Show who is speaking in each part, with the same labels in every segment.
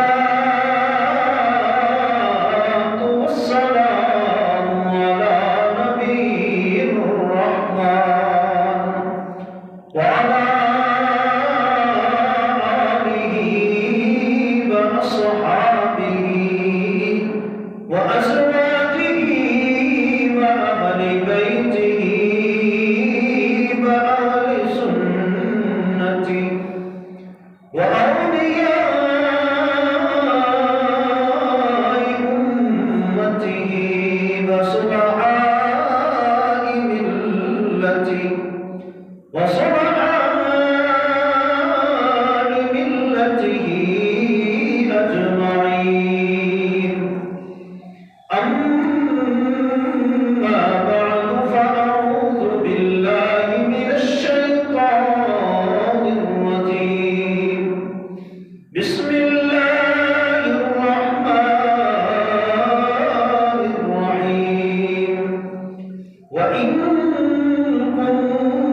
Speaker 1: والصلاة والسلام على نبي الرحمن وعلى آله وأصحابه وأزواجه وأهل بيته وأهل سنته وأولياء أمته وصلحاء ملته أجمعين. أما بعد فأعوذ بالله من الشيطان الرجيم. بسم الله الرحمن الرحيم. وإن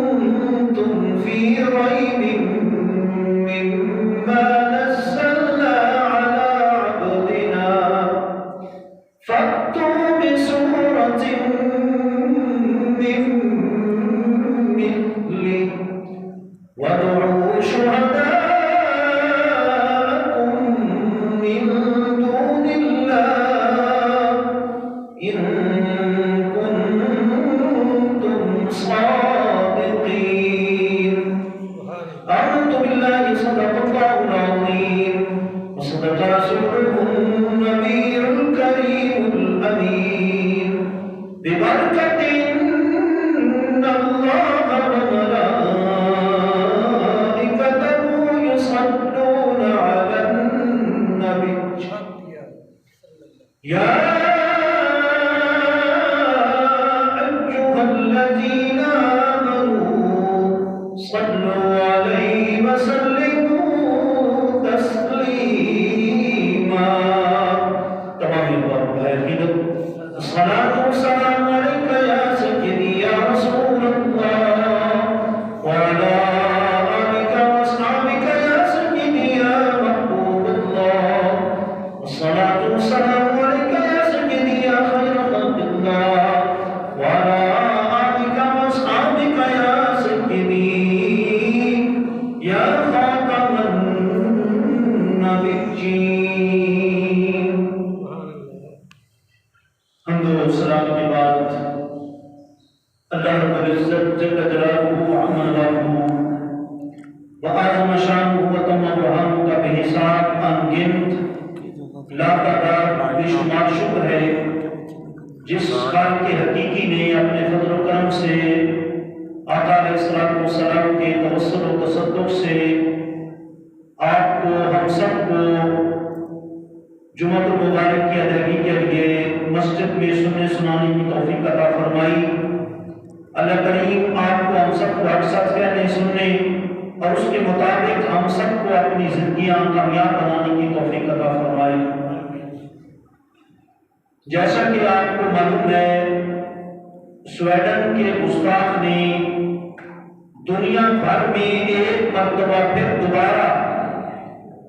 Speaker 1: كنتم في ريب مما نزلنا على عبدنا فأتوا بسورة من مثله وادعوا شهداءكم من دون الله إن كنتم صادقين. أعوذ بالله صدق الله العظيم وصدق رسوله النبي الكريم الأمين ببركة إن الله وملائكته يصلون على النبي يا أيها الذين آمنوا صلوا عليه وسلموا تسليما. تمام العقيدة. الصلاة والسلام عليك يا سيدي يا رسول الله وعلى آلك وأصحابك يا سيدي يا محبوب الله. الصلاة والسلام عليك يا سيدي يا خير خلق الله وعلى آلك وأصحابك يا سيدي يا خاتم النبيين. حمد و سلام کے بعد اللہ رب العزت جل جلالہ عظم ذاتہ وأعظم شانہ وتم برہانہ کا بے حساب انگنت لا تعداد بے شمار شکر ہے جس خالق حقیقی نے اپنے فضل و کرم سے آقا علیہ السلام کے توسل و تصدق سے آپ کو ہم سب کو جمعۃ المبارک کی ادائیگی کے لیے مسجد میں سننے سنانے کی توفیق عطا فرمائی. اللہ کریم آپ کو ہم سب کو حق سچ کہنے سننے اور اس کے مطابق ہم سب کو اپنی زندگیاں کامیاب بنانے کی توفیق عطا فرمائے. جیسا کہ آپ کو معلوم ہے سویڈن کے گستاخ نے دنیا بھر میں ایک مرتبہ پھر دوبارہ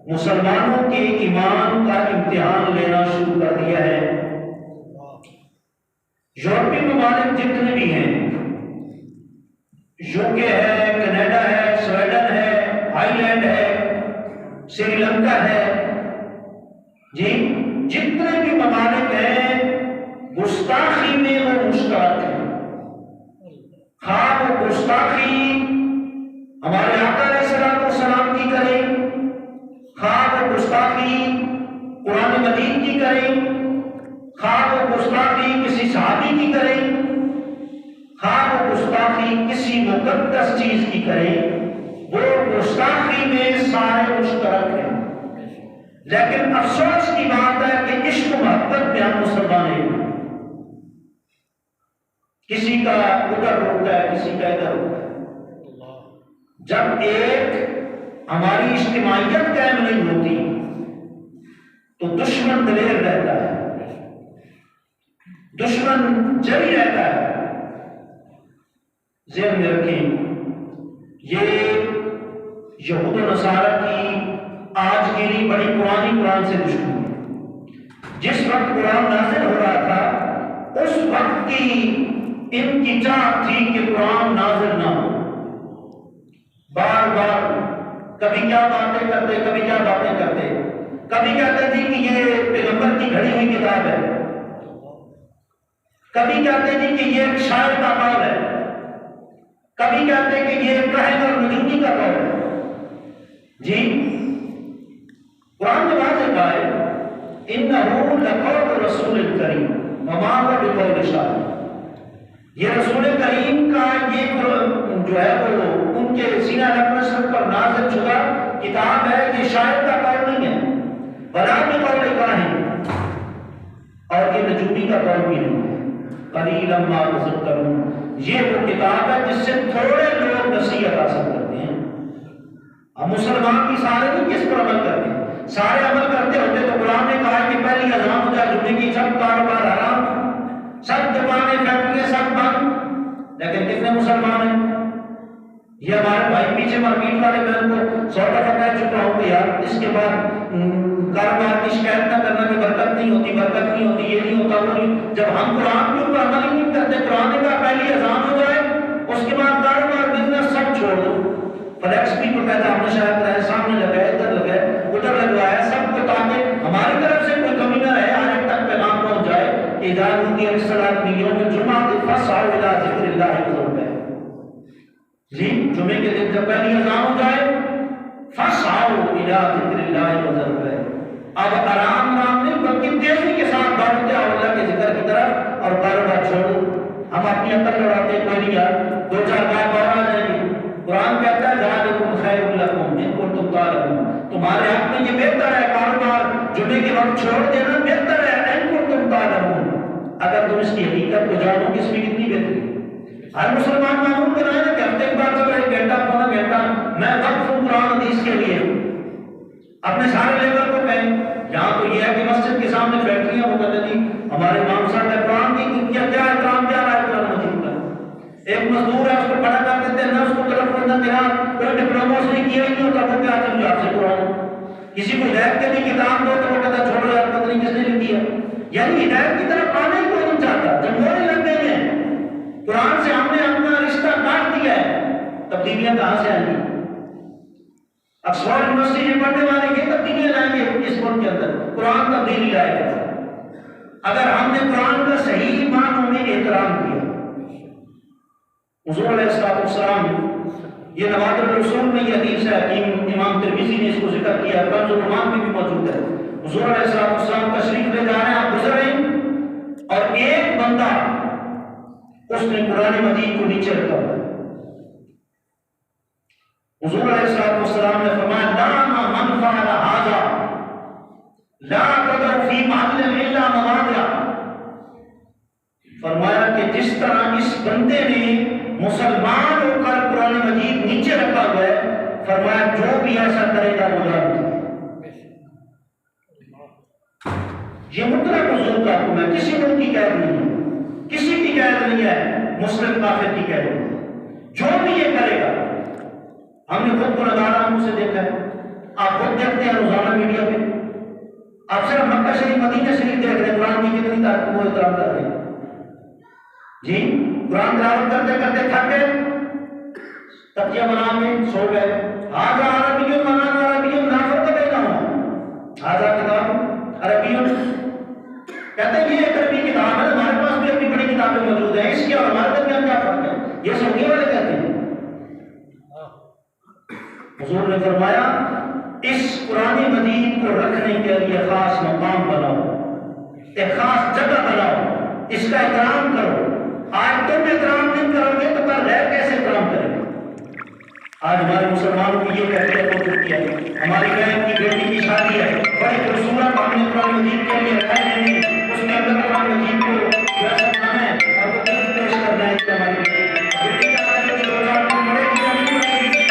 Speaker 1: مسلمانوں کے ایمان کا امتحان لینا شروع کر دیا ہے. یورپی ممالک جتنے بھی ہیں UK ہے، کینیڈا ہے، سویڈن ہے، آئی لینڈ ہے، سری لنکا ہے، جی جتنے بھی ممالک ہیں گستاخی میں وہ مشترک ہیں. خواہ وہ گستاخی ہمارے آقا علیہ السلام کی کریں، خواہ وہ گستاخی قرآن مجید کی کریں، خواہ وہ گستاخی کسی صحابی کی کریں، خواہ وہ گستاخی کسی مقدس چیز کی کریں، وہ گستاخی میں سارے مشترک ہیں. لیکن افسوس کی بات ہے کہ عشق و محبت میں ہم مسلمان ہیں. کسی کا ادھر ہوتا ہے، کسی کا ادھر ہوتا ہے. جب ایک ہماری اجتماعیت قائم نہیں ہوتی تو دشمن دلیر رہتا ہے، دشمن جری رہتا ہے. ذہن میں رکھیں یہ یہود و نصارہ کی آج کے لیے بڑی پرانی قرآن سے دشمنی ہے۔ جس وقت قرآن نازل ہو رہا تھا اس وقت کی ان کی چاہت تھی کہ قرآن نازل نہ ہو، بار بار کبھی کیا باتیں کرتے، کبھی کیا باتیں کرتے، کبھی کہتے تھے کہ یہ پیغمبر کی گھڑی ہوئی کتاب ہے، کبھی کہتے تھے کہ یہ ایک شاعر کا قول ہے، کبھی کہتے کہ یہ کاہن اور نجومی کا قول ہے۔ جی قرآن نے واضح کہا ہے اِنَّهُ لَقَوْلُ رَسُولٍ كَرِيمٍ وَمَا هُوَ بِقَوْلِ شَاعِرٍ، یہ رسول کریم کا یہ جو ہے وہ ان کے سینہ اقدس پر نازل شدہ کتاب ہے، یہ شاعر کا قول نہیں ہے، وَلَا بِقَوْلِ كَاهِنٍ، اور یہ نجومی کا قول بھی نہیں ہے۔ قَلِيلًا مَا تَذَكَّرُونَ، یہ وہ کتاب ہے جس سے تھوڑے لوگ نصیحت حاصل کرتے ہیں۔ ہم مسلمان کی سارے نہیں کس پر عمل کرتے ہیں؟ سارے عمل کرتے ہوتے تو قرآن نے کہا کہ پہلی اذان ہو جائے جمعے کی، سب کاروبار حرام، سب دکانیں فیکٹریاں سب بند، لیکن کتنے مسلمان ہیں؟ یہ ہمارے بھائی پیچھے مارکیٹ والے میں ان کو 100 دفعہ کہہ چکا ہوں کہ یار اس کے بعد کاروبار کی شکایت نہ کرنا کہ برکت نہیں ہوتی، برکت نہیں ہوتی، یہ نہیں ہوتا، وہ نہیں۔ جب ہم قرآن کے اوپر عمل ہی نہیں کرتے، قرآن نے کہا پہلی اذان ہو جائے اس کے بعد کاروبار بزنس سب چھوڑ دو، فلیکس بھی پڑتا ہم نے شاید رہے سامنے لگائے، ادھر لگائے، ادھر لگوایا سب کو، تاکہ ہماری طرف سے کوئی کمی نہ رہے، آج تک پیغام پہنچ جائے کہ اذا نودی للصلاۃ من یوم الجمعۃ فاسعوا الی ذکر اللہ وذروا البیع۔ جی جمعے کے دن جب پہلی اذان ہو جائے فاسعوا الی ذکر اللہ وذروا البیع، اب آرام نہیں بلکہ تیزی کے ساتھ بڑھتے آؤ اللہ کے ذکر کی طرف اور کاروبار چھوڑو۔ ہم اپنی عقل لڑاتے کوئی نہیں یار، 2-4 گاہک اور آ جائیں گے۔ قرآن کہتا ہے ذالکم خیر لکم ان کنتم تعلمون، تمہارے حق میں یہ بہتر ہے، کاروبار جمعے کے وقت چھوڑ دینا بہتر ہے، ان کنتم تعلمون، اگر تم اس کی حقیقت کو جانو کہ اس میں کتنی بہتری ہے۔ ہر مسلمان معمول بنائے نا کہ ہفتے کے بعد چلو 1 گھنٹہ پونا گھنٹہ میں وقف ہوں قرآن حدیث کے لیے، اپنے سارے لیبر کو کہیں۔ یہاں تو یہ ہے کہ مسجد کے سامنے فیکٹریاں وہ کہتے تھی ہمارے امام صاحب نے قرآن کی کیا احترام کیا رہا ہے قرآن مجید کا۔ ایک مزدور ہے اس کو کھڑا کر دیتے ہیں، نہ اس کو طرف نہ دینا، کوئی ڈپلوما اس نے کیا ہی نہیں ہوتا، وہ کیا تم آپ سے قرآن، کسی کو ہدایت کے لیے کتاب دو تو وہ کہتا چھوڑو یار پتہ نہیں کس نے لکھی ہے، یعنی ہدایت کی طرف آنے ہی کوئی نہیں چاہتا۔ جب موڑے لگ گئے ہیں قرآن سے، ہم نے اپنا رشتہ کاٹ دیا ہے، تبدیلیاں کہاں سے آئیں گی؟ آکسفورڈ یونیورسٹی میں پڑھنے والے یہ تبدیلیاں لائیں گے اس ملک کے اندر، قرآن تبدیلی لائے گا اگر ہم نے قرآن کا صحیح معنوں میں احترام کیا۔ حضور علیہ السلام یہ نوادر الرسول میں یہ حدیث ہے، امام ترمذی نے اس کو ذکر کیا، کنز الایمان میں بھی موجود ہے۔ حضور علیہ السلام تشریف لے جا رہے ہیں، آپ گزر رہے ہیں اور ایک بندہ اس نے قرآن مجید کو نیچے رکھا ہوا ہے۔ حضور علیہ السلام نے فرمایا لا من فعل هذا لا تدع في محل الا مواضع، فرمایا کہ جس طرح اس بندے نے مسلمان ہو کر قرآن مجید نیچے رکھا ہوا ہے، فرمایا جو بھی ایسا کرے گا وہ جانتا ہے۔ یہ مطلق حضور کا حکم ہے، کسی ملک کی قید نہیں ہے، کسی کی قید نہیں ہے، مسلم کافر کی قید نہیں ہے، جو بھی یہ کرے گا۔ ہم نے خود کو نظارہ منہ سے دیکھا ہے، آپ خود دیکھتے ہیں روزانہ میڈیا پہ، آپ صرف مکہ شریف مدینہ شریف دیکھ رہے ہیں، قرآن کی کتنی تعریف وہ احترام کر رہے ہیں۔ جی قرآن تلاوت کرتے کرتے تھک گئے، تقیہ بنا میں سو گئے، ھذا عربی وَهَذَا عربی لا فرق بینہما، ھذا کتاب عربی، کہتے ہیں یہ ایک عربی کتاب ہے، ہمارے پاس بھی اپنی بڑی کتابیں موجود ہیں، اس کی اور ہمارے درمیان کیا فرق ہے؟ یہ سعودی والے کہتے ہیں۔ حضور نے فرمایا اس قرآن مجید کو رکھنے کے لیے خاص مقام بناؤ، ایک خاص جگہ بناؤ، اس کا احترام کرو۔ آج تم احترام نہیں کرو گے تو کل غیر کیسے احترام کریں گے؟ آج ہمارے مسلمانوں کی یہ کیفیت ہو چکی ہے، ہماری بہن کی بیٹی کی شادی ہے، بڑی خوبصورت ہم نے قرآن مجید کے لیے رکھا ہے، اس کے اندر قرآن مجید کو ویسا بنانا ہے اور وہ کچھ پیش کرنا ہے کہ ہماری بیٹی کا آج بھی 2 سال میں پڑے گی یا نہیں پڑے گی،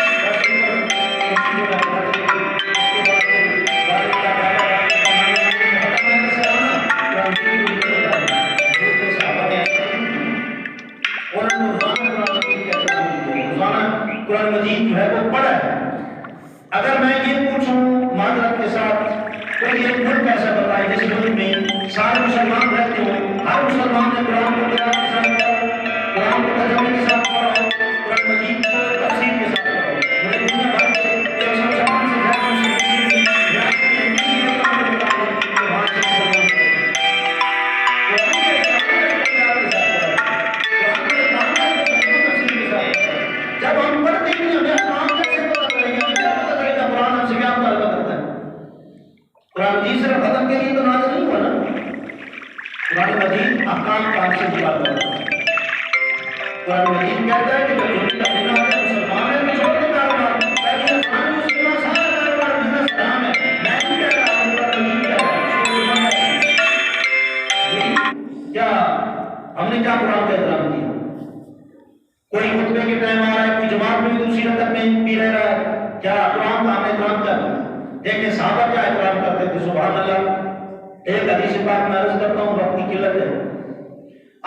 Speaker 1: قرآن مجید جو ہے وہ پڑھا ہے، اگر میں یہ پوچھوں معذرت کے ساتھ، کوئی ایک ملک ایسا بتائے جس ملک میں سارے مسلمان رہتے ہوں، ہر مسلمان نے قرآن کو قرآن کے ساتھ پڑھا ہو، قرآن کو ترجمے کے ساتھ پڑھا ہو، قرآن مجید کو تفسیر کے ساتھ پڑھا ہو، مجھے دنیا بھر سے 150 سے زیادہ مسلمان ریاست میں کسی بھی مقام میں بتا دیں کہ وہاں سے مسلمان رہتے ہیں۔ قرآن کے اقرار کے ساتھ پڑھا ہے، قرآن کے اقرار کے تفسیر کے ساتھ پڑھا ہے۔ جب ہم پڑھتے ہیں ہمیں قرآن کیسے پتہ چلے گا، کیا پتہ چلے گا قرآن ہم سے کیا مطالبہ کرتا ہے؟ قرآن مجید صرف ختم کے لیے تو نازل نہیں ہوا نا، قرآن مجید احکام کا ہم سے مطالبہ کرتا ہے۔ قرآن مجید کہتا ہے کہ جو جنتا بنا ہے مسلمان ہے تو چھوڑ دے کاروبار، لیکن انسان مسلمان سارا کاروبار بزنس حرام ہے۔ میں نہیں کہہ رہا ہوں، قرآن مجید کہہ رہا ہے۔ کیا ہم نے کیا قرآن کا احترام دیا؟ کوئی خطبے کے ٹائم آ رہا ہے، کوئی جماعت میں دوسری رکعت میں بھی رہ رہا ہے، کیا قرآن کا ہم نے احترام کیا کرنا؟ دیکھیں صحابہ کیا احترام کرتے تھے، سبحان اللہ۔ ایک حدیث پاک میں عرض کرتا ہوں، وقت کی قلت ہے۔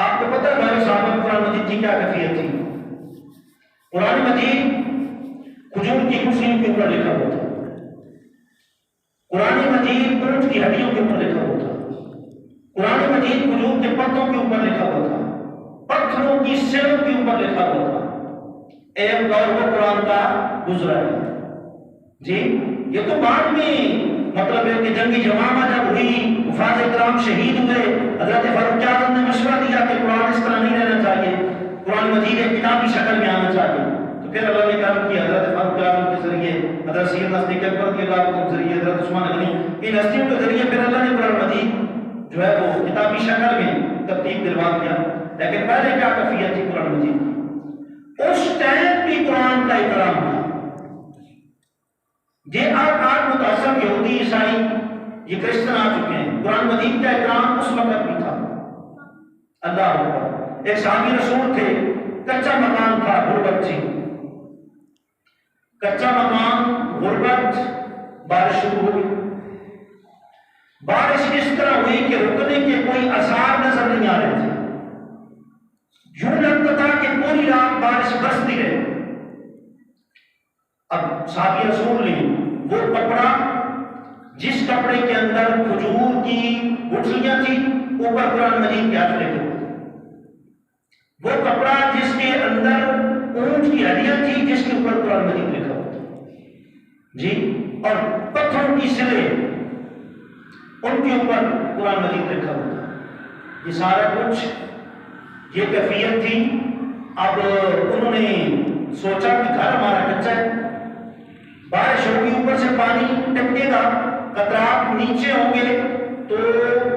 Speaker 1: آپ کو پتہ ہے ہمارے صحابہ قرآن مجید کی کیا کیفیت تھی؟ قرآن مجید کھجور کی کھجریوں کے اوپر لکھا ہوا تھا، قرآن مجید اونٹ کی ہڈیوں کے اوپر لکھا ہوا تھا، قرآن مجید کھجور کے پتوں کے اوپر لکھا ہوا تھا، پتھروں کی سروں کے اوپر لکھا ہوا تھا۔ ایک دور میں قرآن کا گزرا ہے جی، یہ تو بعد میں مطلب ہے کہ جنگی جمامہ جب ہوئی، حفاظ کرام شہید ہوئے، حضرت فاروق اعظم نے مشورہ دیا کہ قرآن اس طرح نہیں رہنا چاہیے، قرآن مجید ایک کتابی شکل میں آنا چاہیے، تو پھر اللہ نے کام کیا حضرت فاروق اعظم کے ذریعے، حضرت سیدنا صدیق اکبر رضی اللہ عنہ کے ذریعے، حضرت عثمان غنی، ان ہستیوں کے ذریعے پھر اللہ نے قرآن مجید جو ہے وہ کتابی شکل میں ترتیب دلوا دیا۔ لیکن پہلے کیا کیفیت تھی قرآن مجید کی؟ اس ٹائم بھی قرآن کا احترام تھا۔ یہ آج متاثر یہودی عیسائی یہ کرسچن آ چکے ہیں، قرآن مجید کا احترام اس وقت بھی تھا۔ اللہ اکبر۔ ایک صحابی رسول تھے، کچا مکان تھا، غربت تھی، کچا مکان، غربت، بارش شروع ہو گئی، بارش اس طرح ہوئی کہ رکنے کے کوئی آثار نظر نہیں آ رہے تھے، یوں لگتا تھا کہ پوری رات بارش برستی رہے۔ اب صحابی رسول نے وہ کپڑا جس کپڑے کے اندر کھجور کی گٹھلیاں تھی، اوپر قرآن مجید کے حرف لکھے ہوئے، وہ کپڑا جس کے اندر اونٹ کی ہڈیاں تھی، جس کے اوپر قرآن مجید لکھا ہوا جی، اور پتھروں کی سلیں ان کے اوپر قرآن مجید لکھا ہوا تھا۔ یہ سارا کچھ یہ کیفیت تھی۔ اب انہوں نے سوچا کہ گھر ہمارا کچا ہے، بارش ہوگی، اوپر سے پانی ٹپکے گا، قطرات نیچے ہوں گے تو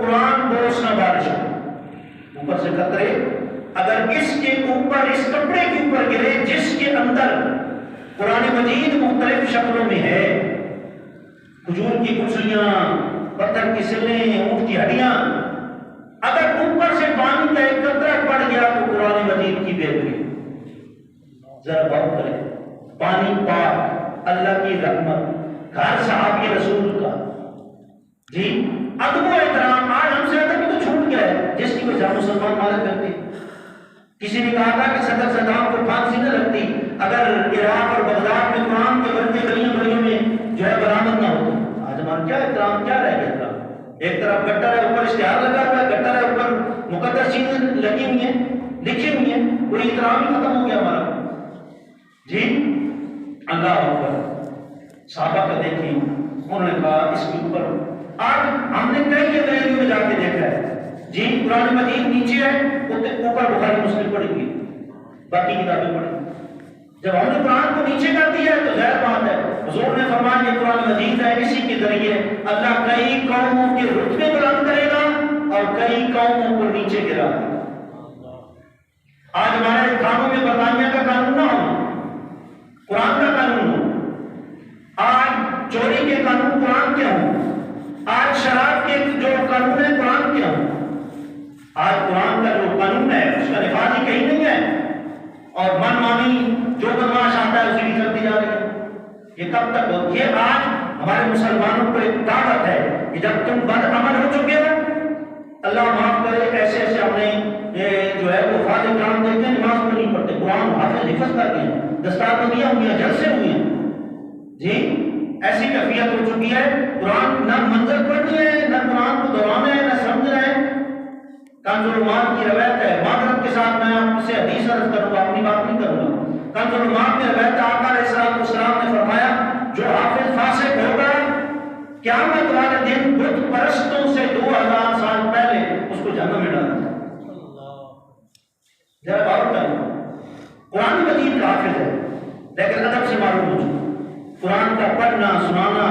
Speaker 1: قرآن بوجھ نہ بارش ہو، اوپر سے قطرے اگر اس کے اوپر، اس کپڑے کے اوپر گرے جس کے اندر قرآن مجید مختلف شکلوں میں ہے، کھجور کی گٹھلیاں، پتھر کی سلیں، اونٹ کی ہڈیاں، اگر اوپر سے پانی کا ایک قطرہ پڑ گیا تو قرآن مجید کی بہتری۔ ذرا غور کریں، پانی پاک، اللہ کی رحمت، گھر صحابی رسول کا جی، ادب و احترام۔ آج ہم سے ادب تو چھوٹ گیا ہے، جس کی وجہ مسلمان مالک کرتے۔ کسی نے کہا تھا کہ صدر صدام کو پھانسی نہ لگتی اگر عراق اور بغداد میں قرآن کے ورقے گلیوں گلیوں میں جو ہے برآمد نہ ہوتے۔ آج ہمارا کیا احترام، کیا رہ گیا احترام؟ ایک طرف گٹر ہے، اوپر اشتہار لگا ہوا ہے، گٹر ہے، اوپر مقدس چیزیں لگی ہوئی ہیں، لکھی ہوئی ہیں، کوئی احترام ہی ختم ہو گیا ہمارا جی۔ اللہ اکبر۔ صحابہ کا دیکھیں، انہوں نے کہا اس کے اوپر، آج ہم نے کئی جگہوں میں جا کے دیکھا ہے جی، قرآن مجید نیچے ہے، اوپر بخاری مسلم پڑھی ہوئی، باقی کتابیں پڑھی۔ جب ہم نے قرآن کو نیچے کر دیا ہے تو ظاہر بات ہے، حضور نے فرمایا یہ قرآن مجید ہے، اسی کے ذریعے اللہ کئی قوموں کے رتبے بلند کرے گا اور کئی قوموں کو نیچے گرا دے گا۔ آج ہمارے تھانوں میں برطانیہ کا قانون نہ ہو، قرآن کا قانون ہو، آج چوری کے قانون قرآن کے ہوں، آج شراب کے جو قانون ہے قرآن کے ہوں، آج قرآن کا جو قانون ہے اس کا نفاذ ہی کہیں نہیں ہے، اور من مانی جو بدماش آتا ہے اسی بھی چلتی جا رہی ہے۔ یہ کب تک ہو؟ یہ آج ہمارے مسلمانوں کو ایک دعوت ہے کہ جب تم بد عمل ہو چکے ہو، اللہ معاف کرے، ایسے ایسے ہم نے جو ہے وہ حفاظ کرام دیکھتے ہیں، نماز کو نہیں پڑھتے، قرآن حافظ حفظ کرتے ہیں، دستار بندیاں ہوئی ہیں، جلسے ہوئے ہیں جی، ایسی کیفیت ہو چکی ہے، قرآن نہ منظر پڑھنی ہے، نہ قرآن کو دہرانا ہے، نہ سمجھنا ہے۔ کنز الایمان کی روایت ہے، معذرت کے ساتھ میں آپ سے حدیث عرض کروں گا، اپنی بات نہیں کروں گا۔ کنز الایمان میں روایت ہے، آقا علیہ السلام نے فرمایا جو حافظ فاسق ہوگا قیامت والے دن بت پرستوں سے 2000 سال پہلے اس کو جہنم میں ڈالا جائے۔ ذرا غور کریں، قرآن مجید کا حافظ ہے لیکن ادب سے معلوم ہو چکا، قرآن کا پڑھنا سنانا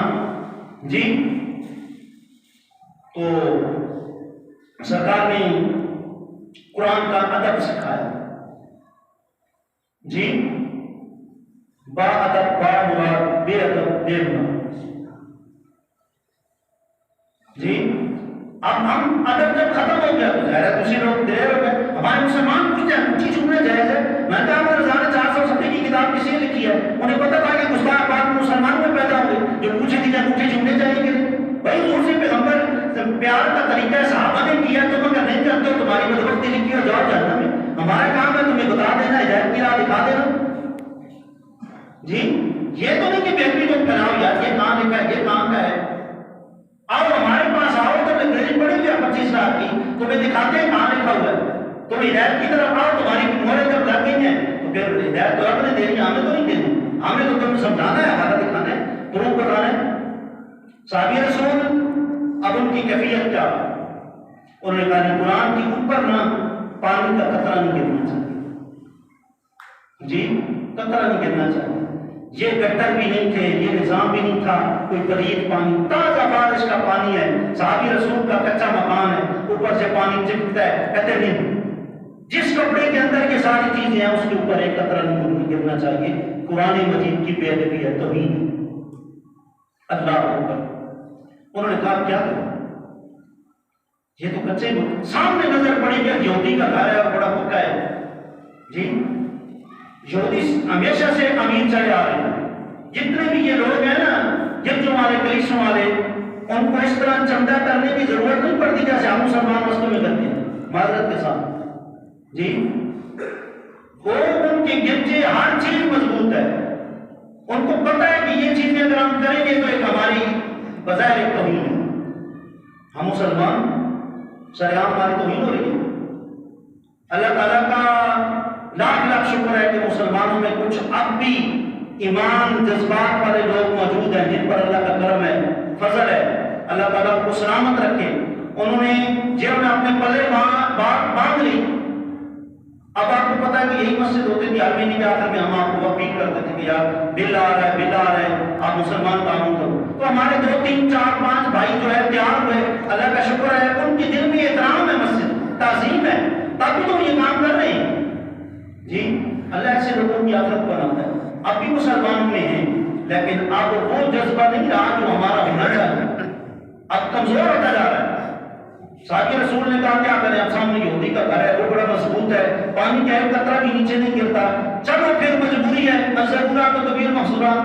Speaker 1: جی، تو سرکار نے قرآن کا ادب سکھایا جی، با ادب با مراد، بے ادب بے مراد جی۔ اب ہم ادب جب ختم ہو گیا تو ظاہر ہے دوسرے لوگ دیر ہو گئے، ہمارے مسلمان پوچھتے ہیں اونچی چھوڑنا جائز ہے؟ میں کہا ہمارے رضا نے 400 صفحے کی کتاب کسی نے لکھی ہے، انہیں پتہ تھا کہ گستاخ بعد مسلمانوں میں پیدا ہوں گے جو پوچھے کہ انگوٹھے چھوڑنے چاہیے کہ بھائی حضور سے پیغمبر پیار کا طریقہ صحابہ نے کیا، تم اگر نہیں کرتے ہو تمہاری بدبختی لکھی ہو، جاؤ جہنم میں۔ ہمارا کام ہے تمہیں بتا دینا، ہدایت کی راہ دکھا دینا جی۔ یہ تو نہیں کہ بیٹری جو پھیلاؤ یار یہ کہاں لکھا ہے، یہ کہاں کا ہے، آؤ ہمارے پاس آؤ، تم انگریزی پڑھی ہوئی ہے 25 لاکھ کی، تمہیں دکھاتے ہیں کہاں لکھا ہوا ہے، تم ہدایت کی طرف آؤ، تمہاری مہریں جب لگ گئی ہیں تو پھر ہدایت تو رب نے دینی، ہمیں تو نہیں دینی، ہمیں تو تمہیں سمجھانا ہے، ہمارا دکھانا ہے، پروف بتانا ہے۔ صحابی رسول اب ان کی کیفیت کیا، انہوں نے کہا قرآن کے اوپر نہ پانی کا قطرہ نہیں گرنا چاہیے جی، قطرہ نہیں گرنا چاہیے۔ یہ گٹر بھی نہیں تھے، یہ نظام بھی نہیں تھا کوئی پلید پانی، تازہ بارش کا پانی ہے، صحابی رسول کا کچا مکان ہے، اوپر سے پانی چپکتا ہے، کہتے نہیں جس کپڑے کے اندر یہ ساری چیزیں ہیں اس کے اوپر ایک قطرہ نہیں گرنا چاہیے۔ قرآن مجید کی بے ادبی ہے، توہین اللہ اکبر۔ انہوں نے کہا کیا کریں، یہ تو کچے سامنے نظر پڑے کہ یہودی کا گھر ہے اور بڑا پکا ہے جی، یہودی ہمیشہ سے امین چلے آ رہے ہیں، جتنے بھی یہ لوگ ہیں نا گرجوں والے کلیسوں والے، ان کو اس طرح چندہ کرنے کی ضرورت نہیں پڑتی جیسے ہم مسلمان وسطوں میں کرتے ہیں، معذرت کے ساتھ جی۔ وہ ان کے گرجے ہر چیز مضبوط ہے، ان کو پتہ ہے کہ یہ چیزیں اگر ہم کریں گے تو ایک ہماری بظاہر ایک توہین ہے، ہم مسلمان سرعام ہماری توہین ہو رہی ہے۔ اللہ تعالیٰ کا لاکھ لاکھ شکر ہے کہ مسلمانوں میں کچھ اب بھی ایمان جذبات والے لوگ موجود ہیں جن پر اللہ کا کرم ہے، فضل ہے، اللہ تعالیٰ کو سلامت رکھے۔ انہوں نے جنہوں نے اپنے پلے باندھ لی، اب آپ کو پتا ہے کہ یہی مسجد ہوتی تھی ہر مہینے کے آخر میں ہم آپ کو اپیل کرتے تھے کہ یار بل آ رہا ہے، بل آ رہا ہے، آپ مسلمان تعاون کرو، تو ہمارے 2 3 4 5 بھائی جو ہے تیار ہوئے، اللہ کا شکر ہے ان کے دل میں احترام ہے، مسجد تعظیم ہے، تبھی تو یہ کام کر رہے ہیں جی۔ اللہ ایسے لوگوں کی عادت بناتا ہے، اب بھی مسلمانوں میں ہیں لیکن اب وہ جذبہ نہیں رہا جو ہمارا ہونا چاہیے، اب کمزور ہوتا جا رہا ہے۔ صحابی رسول نے کہا کیا کریں، اب سامنے یہودی کا گھر ہے، وہ بڑا مضبوط ہے، پانی کا ایک قطرہ بھی نیچے نہیں گرتا، چلو پھر مجبوری ہے، ضرورات و تبیل محصورات،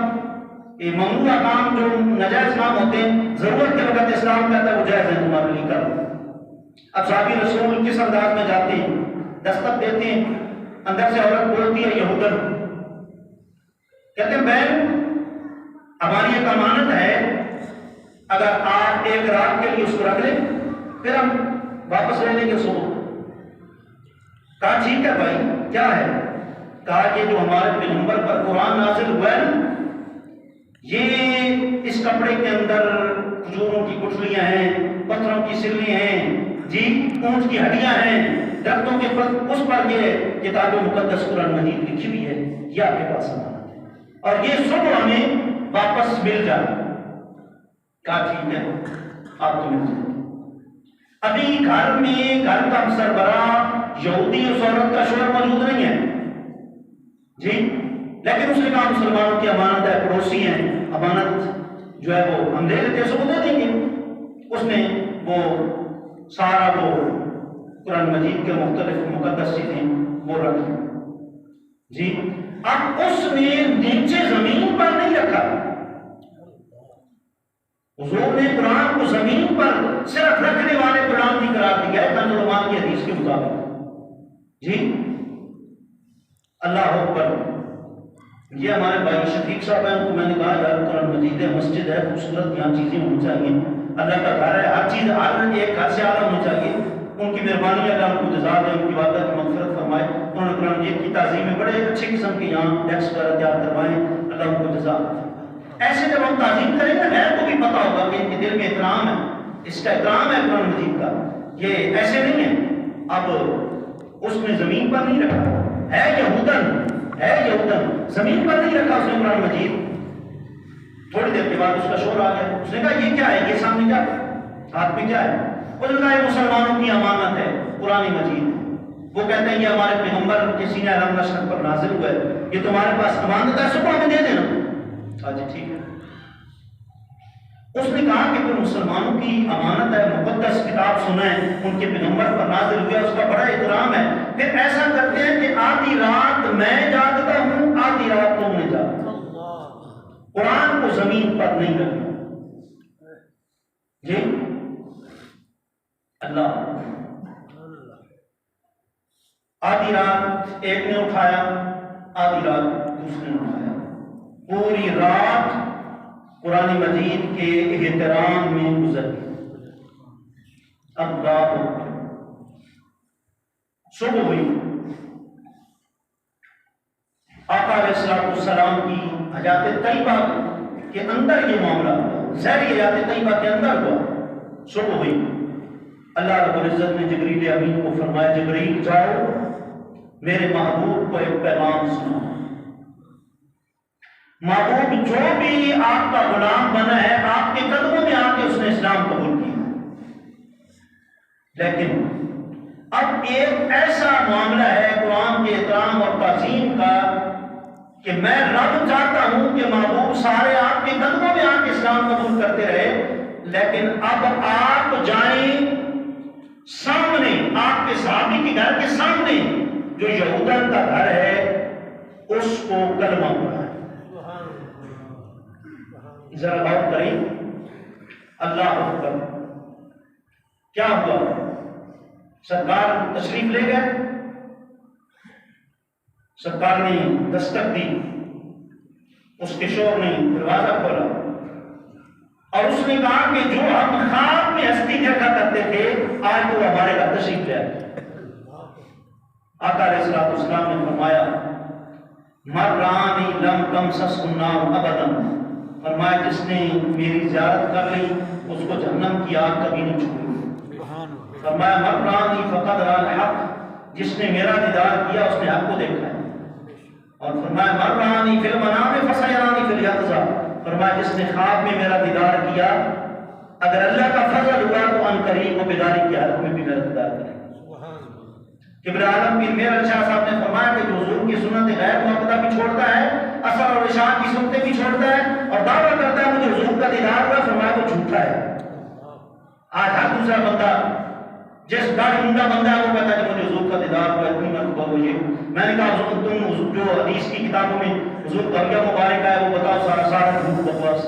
Speaker 1: یہ ممنوع کام جو ناجائز کام ہوتے ہیں ضرورت کے وقت اسلام کہتا ہے وہ جائز ہے تمہارے لیے کرو۔ اب صحابی رسول کس انداز میں جاتے ہیں، دستک دیتے ہیں، اندر سے عورت بولتی ہے یہودن، کہتے ہیں بہن ہماری ایک امانت ہے، اگر آپ ایک رات کے لیے اس کو رکھ لیں پھر ہم واپس لے لیں گے سو۔ کہا ٹھیک ہے بھائی کیا ہے، کہا یہ جو ہمارے پیغمبر پر قرآن نازل ہوا ہے نا، یہ اس کپڑے کے اندر کھجوروں کی گٹھلیاں ہیں، پتھروں کی سلیں ہیں جی، اونٹ کی ہڈیاں ہیں، درختوں کے اس پر یہ کتاب مقدس قرآن مجید لکھی ہوئی ہے، یہ آپ کے پاس امانت ہے اور یہ صبح ہمیں واپس مل جائے۔ کہا ٹھیک ہے آپ تو مل جائے۔ ابھی گھر کا سربراہ یہودی اس عورت کا شوہر موجود نہیں ہے جی، لیکن اس نے کہا مسلمانوں کی امانت ہے، پڑوسی ہیں، امانت جو ہے وہ ہم دے لیتے سو دے دیں گے۔ اس نے وہ سارا وہ قرآن مجید کے مختلف مقدس چیزیں وہ رکھ جی۔ اب اس نے نیچے زمین پر نہیں رکھا، حضور نے قرآن کو زمین پر صرف رکھنے والے قرآن کی قرار دیا ہے کنز الایمان کی حدیث کے مطابق جی۔ اللہ اکبر۔ یہ ہمارے بھائی شفیق صاحب ہیں، ان کو میں نے کہا یار قرآن مجید ہے، مسجد ہے، خوبصورت یہاں چیزیں ہونی چاہیے، اللہ کا گھر ہے، ہر چیز ہر ایک گھر سے اعلیٰ ہونی چاہیے۔ ان کی مہربانی اللہ ان کو جزا دے، ان کی والدہ کی مغفرت فرمائے، انہوں نے قرآن مجید کی تعظیم میں بڑے اچھے قسم کے یہاں ڈیسک وغیرہ تیار کروائیں، اللہ ان کو جزا دے۔ ایسے جب ہم تعظیم کریں گے غیر کو بھی پتہ ہوگا کہ ان کے دل میں احترام ہے، اس کا احترام ہے قرآن مجید کا، یہ ایسے نہیں ہے اب اس نے زمین پر نہیں رکھا ہے، یہودن زمین پر نہیں رکھا اس نے قرآن مجید۔ تھوڑی دیر کے بعد اس کا شور آ گیا، اس نے کہا یہ کیا ہے، یہ سامنے کیا ہاتھ میں کیا ہے؟ اس نے کہا یہ مسلمانوں کی امانت ہے قرآن مجید، وہ کہتے ہیں یہ ہمارے پیغمبر کے سینہ رحم نشر پر نازل ہوا ہے، یہ تمہارے پاس امانت ہے، سب کو ہمیں دے دینا۔ جی ٹھیک ہے۔ اس نے کہا کہ تم مسلمانوں کی امانت ہے، مقدس کتاب سنائیں، ان کے پیغمبر پر نازل ہوئے، اس کا بڑا احترام ہے۔ پھر ایسا کرتے ہیں کہ آدھی رات میں جاگتا ہوں، آدھی رات تم نے جاگتا، قرآن کو زمین پر نہیں رکھنا۔ جی اللہ، آدھی رات ایک نے اٹھایا، آدھی رات دوسرے نے اٹھایا، پوری رات قرآن مجید کے احترام میں گزر گئی۔ اللہ اکبر۔ صبح ہوئی، آقا علیہ السلام کی حیات طیبہ کے اندر یہ معاملہ ہوا، ظاہری حیات طیبہ کے اندر ہوا۔ صبح ہوئی، اللہ رب العزت نے جبریل امین کو فرمایا جبریل جاؤ میرے محبوب کو ایک پیغام سناؤ۔ محبوب جو بھی آپ کا غلام بنا ہے، آپ کے قدموں میں آ کے اس نے اسلام قبول کیا، لیکن اب ایک ایسا معاملہ ہے قرآن کے احترام اور تعظیم کا کہ میں رب چاہتا ہوں کہ محبوب سارے آپ کے قدموں میں آ کے اسلام قبول کرتے رہے، لیکن اب آپ جائیں سامنے، آپ کے صحابی کے گھر کے سامنے جو یہودن کا گھر ہے اس کو کلمہ پڑھائیں۔ ذرا غور کریں، اللہ اکبر، کیا ہوا؟ سرکار تشریف لے گئے، سرکار نے دستک دی، اس کے شوہر نے دروازہ کھولا اور اس نے کہا کہ جو ہم خواب میں ہستی دیکھا کرتے تھے آج وہ ہمارے گھر تشریف لے آئے۔ آقا علیہ السلام نے فرمایا مر رانی لم تمسس النار ابدا، فرمایا جس نے میری زیارت کر لی اس کو جہنم کی آگ کبھی نہیں چھوئی۔ فرمایا مر رانی فقد رأى الحق، جس نے میرا دیدار کیا اس نے حق کو دیکھا ہے۔ اور فرمایا مر رانی فی المنام فسیرانی فی الیقظہ، فرمایا جس نے خواب میں میرا دیدار کیا اگر اللہ کا فضل ہوا تو ان قریب وہ بیداری کی حالت میں بھی میرا دیدار کرے۔ کبر عالم پیر میر علی شاہ صاحب نے فرمایا کہ جو حضور کی سنت غیر مؤکدہ بھی چھوڑتا ہے، اثر اور عشاء کی سنتیں بھی چھوڑتا ہے اور دعویٰ کرتا ہے مجھے حضور کا دیدار ہوا، فرمایا وہ جھوٹا ہے۔ آج ہر دوسرا بندہ جس داڑھی منڈا بندہ ہے وہ کہتا ہے کہ مجھے حضور کا دیدار ہوا، اتنی مرتبہ وہ یہ۔ میں نے کہا تم جو حدیث کی کتابوں میں حضور کا حلیہ مبارکہ ہے وہ بتاؤ، سارا جھوٹ بکواس۔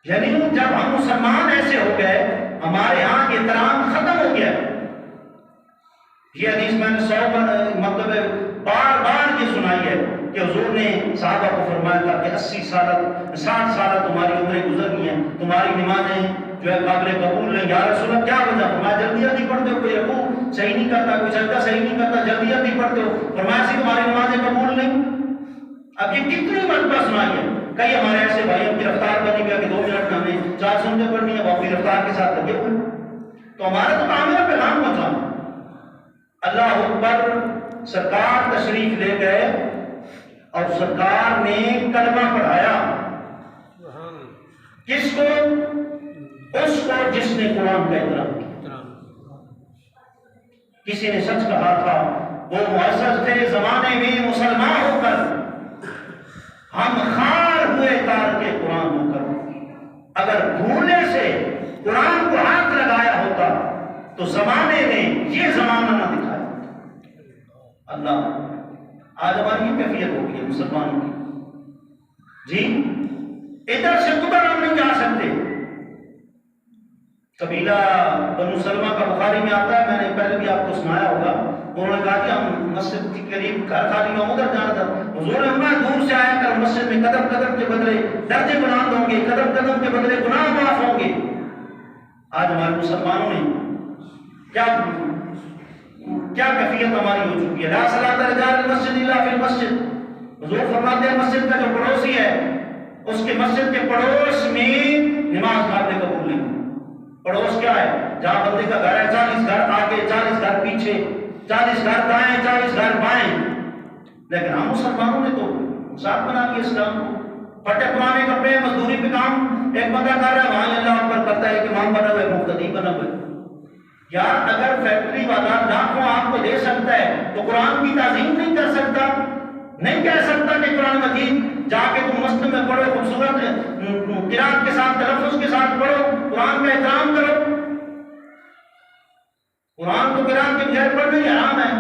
Speaker 1: یعنی جب ہم مسلمان ایسے ہو گئے ہمارے ہاں احترام ختم ہو گیا۔ یہ حدیث میں نے 100 مطلب بار بار یہ سنائی ہے کہ حضور نے صحابہ کو فرمایا تھا کہ 60 سال تمہاری عمریں گزر گئی ہیں، تمہاری نمازیں جو ہے قابل قبول نہیں۔ یا رسول اللہ کیا وجہ؟ فرمایا جلدی جلدی پڑھتے ہو، کوئی رکوع صحیح نہیں کرتا، کوئی سجدہ صحیح نہیں کرتا، جلدی جلدی پڑھتے ہو، فرمایا سی تمہاری نمازیں قبول نہیں۔ اب یہ کتنی مرتبہ سنائی ہے۔ کئی ہمارے ایسے بھائیوں کی رفتار بنی گیا کہ 2 منٹ میں ہمیں 4 سنتیں پڑھنی ہے، وہ اپنی رفتار کے ساتھ لگے ہوئے، تو ہمارا تو کام ہے پیغام پہنچانا۔ اللہ اکبر، سرکار تشریف لے گئے اور سرکار نے کلمہ پڑھایا۔ کس کو؟ اس کو جس نے قرآن کا احترام کیا۔ کسی نے سچ کہا تھا، وہ معزز تھے زمانے میں مسلمان ہو کر، ہم خار ہوئے تار کے قرآن ہو کر، اگر بھولے سے قرآن کو ہاتھ لگایا ہوتا تو زمانے نے یہ زمانہ نہ دکھایا۔ اللہ، آج ہماری یہ کیفیت ہو گئی ہے مسلمانوں کی۔ جی ادھر سے ادھر ہم نہیں جا سکتے۔ قبیلہ بنو سلمہ کا بخاری میں آتا ہے، میں نے پہلے بھی آپ کو سنایا ہوگا، انہوں نے کہا کہ ہم مسجد کے قریب گھر خالی ہوں، ادھر جانا تھا. حضور نے فرمایا دور سے آیا کر مسجد میں قدم قدم کے بدلے درجے بلند ہوں گے، قدم قدم کے بدلے گناہ معاف ہوں گے. آج ہمارے مسلمانوں نے کیا کیفیت ہماری ہو چکی ہے. لا صلاۃ لرجال المسجد الا فی المسجد. حضور فرماتے ہیں مسجد کا جو پڑوسی ہے اس کے مسجد کے پڑوس میں نماز قابل قبول نہیں. پڑوس کیا ہے؟ جہاں بندے کا گھر ہے 40 گھر آگے 40 گھر پیچھے 40 گھر دائیں 40 گھر بائیں. لیکن ہم مسلمانوں نے تو ساتھ بنا دیا اسلام کو. پھٹے پرانے کپڑے مزدوری پہ کام ایک بندہ کر رہا ہے وہاں اللہ اکبر کرتا ہے کہ امام بنا ہوئے مقتدی بنا ہوئے. یار اگر فیکٹری والا لاکھوں آپ کو دے سکتا ہے تو قرآن کی تعظیم نہیں کر سکتا؟ نہیں کہہ سکتا کہ قرآن مجید جا کے تم مسجد میں پڑھو، خوبصورت قرآن کے ساتھ تلفظ کے ساتھ پڑھو، قرآن کا احترام کرو. قرآن کو قرآن کے بغیر پڑھنا ہی حرام ہے.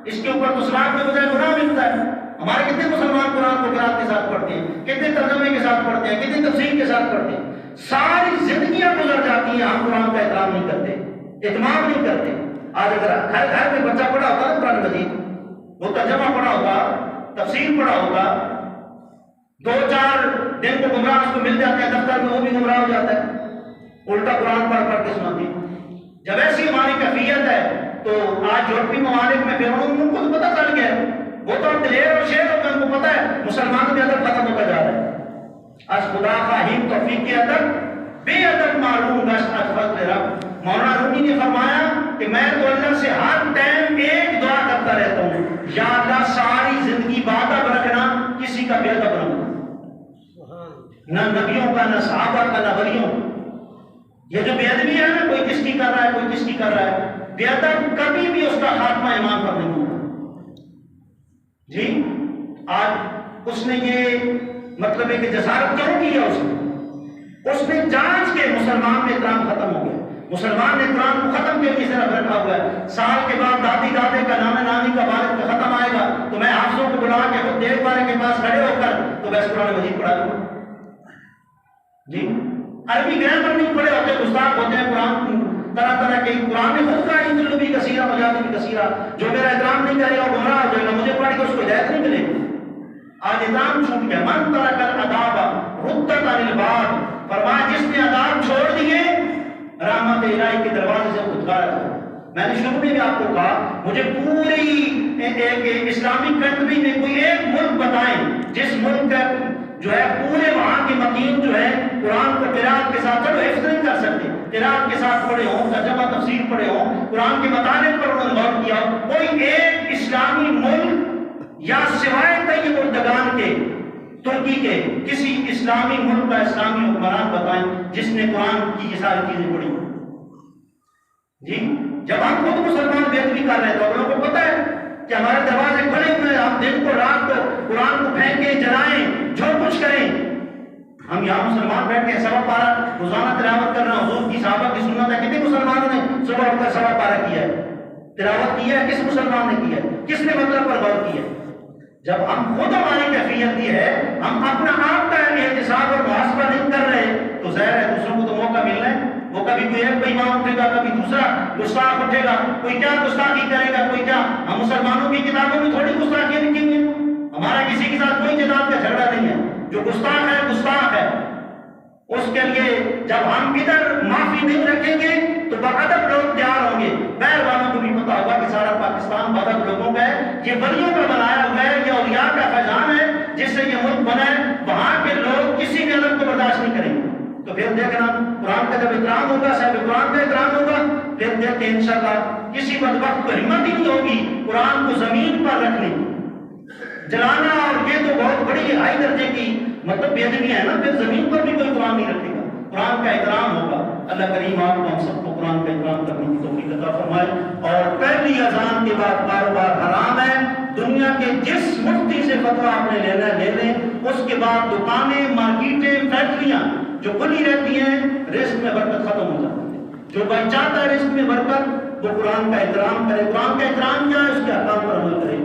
Speaker 1: اس کے اوپر تو ثواب کے بجائے گناہ ملتا ہے. ہمارے کتنے مسلمان قرآن کو قرآن کے ساتھ پڑھتے ہیں، کتنے ترجمے کے ساتھ پڑھتے ہیں، کتنی تفسیر کے ساتھ پڑھتے ہیں. ساری زندگیاں گزر جاتی ہیں ہم قرآن کا احترام نہیں کرتے، اہتمام نہیں کرتے. آج اگر گھر گھر میں بچہ پڑھا ہوتا نا قرآن مجید، وہ ترجمہ پڑھا ہوگا، تفسیر پڑھا ہوگا، 2-4 دن کو گمراہ اس کو مل جاتے ہیں دفتر میں، وہ بھی گمراہ ہو جاتا ہے. الٹا قرآن پڑھ پڑھ کے سناتے ہیں. جب ایسی ہماری کیفیت ہے تو آج یورپی ممالک میں پھر ان کو پتہ چل گیا، وہ تو دلیر اور شیر ہوتے ہیں، ان کو پتہ ہے مسلمان بھی ادب ختم ہوتا جا رہا ہے. از خدا خواہیم توفیق ادب بے ادب معلوم گشت از فضل رب. مولانا رومی نے فرمایا کہ میں تو اللہ سے ہر ٹائم ایک دعا کرتا رہتا ہوں، یا اللہ ساری زندگی بادب رکھنا کسی کا بے ادب نہ ہو، نہ نبیوں کا، نہ صحابہ کا، نہ ولیوں. یہ جو بے ادبی ہے نا، کوئی کس کی کر رہا ہے، کوئی کس کی کر رہا ہے، بے ادب کبھی بھی اس کا خاتمہ ایمان پر نہیں ہوگا. جی آج اس نے یہ مطلب ہے کہ جسارت کیوں کی ہے؟ اس نے جانچ کے مسلمان میں احترام ختم ہو گیا. مسلمان نے قرآن کو ختم کے لیے صرف رکھا ہوا ہے. سال کے بعد دادی دادے کا، نانا نانی کا والد کا ختم آئے گا تو میں حافظوں کو بلا کے خود دیکھ والے کے پاس کھڑے ہو کر تو بس قرآن مجید پڑھا دوں. جی عربی گرامر نہیں پڑھے ہوتے، گستاخ ہوتے ہیں. قرآن طرح طرح کے قرآن میں خود کا انجل بھی کثیرہ مجاز بھی کثیرہ. جو میرا احترام نہیں کرے گا وہ گمراہ ہو جائے گا، مجھے پڑھ کے اس کو ہدایت نہیں ملے گی. آج احترام چھوٹ گیا. من ترک الاداب ردت عن الباب. فرمایا جس نے آداب چھوڑ دیے رحمت الہی کے دروازے سے پھٹکارا تھا. میں نے شروع میں بھی آپ کو کہا مجھے پوری ایک اسلامی کنٹری میں کوئی ایک ملک بتائیں جس ملک کا جو ہے پورے وہاں کے مقیم جو ہے قرآن کو قرآت کے ساتھ چلو حفظ نہیں کر سکتے، قرآت کے ساتھ پڑھے ہوں، ترجمہ تفسیر پڑھے ہوں، قرآن کے مطالب پر انہوں نے غور کیا ہو. کوئی ایک اسلامی ملک یا سوائے کئی مردگان کے ترکی کے کسی اسلامی ملک کا اسلامی حکمران بتائیں جس نے قرآن کی یہ ساری چیزیں پڑھی. جی جب ہم خود مسلمان بےدبی کر رہے ہیں تو ہم لوگوں کو پتہ ہے کہ ہمارے دروازے کھلے ہوئے ہیں، ہم دن کو رات کو قرآن کو پھینکیں، جلائیں، جو کچھ کریں. ہم یہاں مسلمان بیٹھ کے سوا پارہ روزانہ تلاوت کرنا حضور کی صحابہ کی سنت ہے. کتنے مسلمانوں نے صبح اٹھ کر سوا پارہ کیا ہے، تلاوت کی ہے؟ کس مسلمان نے کیا ہے؟ کس نے مطلب پر غور کیا ہے؟ جب ہم خود ہماری کیفیت یہ ہے، ہم اپنا آپ کا احتساب اور محاسبہ نہیں کر رہے تو ظاہر ہے دوسروں کو تو موقع ملنا ہے. وہ کبھی کوئی ایک بے ایمان اٹھے گا، کبھی دوسرا گستاخ اٹھے گا، کوئی کیا گستاخی کرے گا، کوئی کیا. ہم مسلمانوں کی کتابوں میں تھوڑی گستاخیاں لکھی ہوئی ہیں. ہمارا کسی کے ساتھ کوئی کتاب کا جھگڑا نہیں ہے. جو گستاخ ہے گستاخ ہے. اس کے لیے جب ہم ادھر معافی نہیں رکھیں گے تو باادب لوگ تیار ہوں گے. باہر والوں کو بھی پتا ہوگا کہ سارا پاکستان باادب لوگوں کا ہے، یہ ولیوں کا بنایا ہوا ہے، یہ اولیاء کا خزان ہے جس سے یہ ملک بنا ہے. وہاں کے لوگ کسی بھی ادب کو برداشت نہیں کریں گے. تو پھر دیکھنا قرآن کا جب احترام ہوگا، صاحب قرآن کا احترام ہوگا، پھر دیکھتے ہیں انشاءاللہ کسی بدبخت کو ہمت ہی نہیں ہوگی قرآن کو زمین پر رکھنے جلانا. اور یہ تو بہت بڑی ہائی درجے کی مطلب بے ادبی ہے نا. پھر زمین پر بھی کوئی قرآن نہیں رکھے گا. قرآن کا احترام ہوگا. اللہ کریم آپ کو ہم سب کو قرآن کا احترام کرنے کی توفیق عطا فرمائے. اور پہلی اذان کے بعد کاروبار حرام ہے. دنیا کے جس مفتی سے فتویٰ آپ نے لینا لے لیں. اس کے بعد دکانیں، مارکیٹیں، فیکٹریاں جو کھلی رہتی ہیں، رزق میں برکت ختم ہو جاتی ہے. جو بھائی چاہتا ہے رزق میں برکت وہ قرآن کا احترام کرے. قرآن کا احترام کیا ہے؟ اس کے احکام پر عمل کرے.